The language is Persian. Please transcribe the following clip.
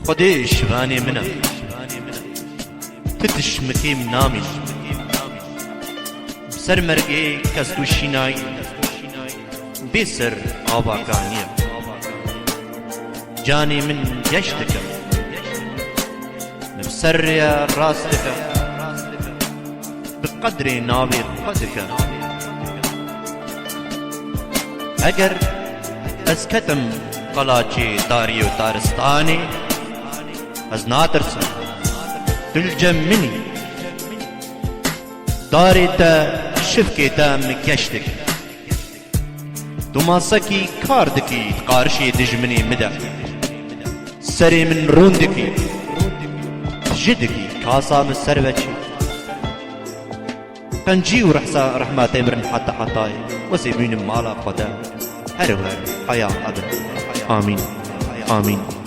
خدي شغاني منه تتش مكيم نامي بسر مرقي كستو شيناي بسر آبا كانية جاني من جشتك بسر يا راستك بقدر نابي قدك اگر از کتم قلاچی داری و تارستانی از ناترسم دلجم منی داری تا شفکی تا مکشتک دوماسکی کاردکی قارشی دجمنی مده سری من روندکی جدکی کاسام سروچی قنجي ورحسا رحماتي برن حتى حطاي وسيبين مالا خدا هر حياة أبد آمين آمين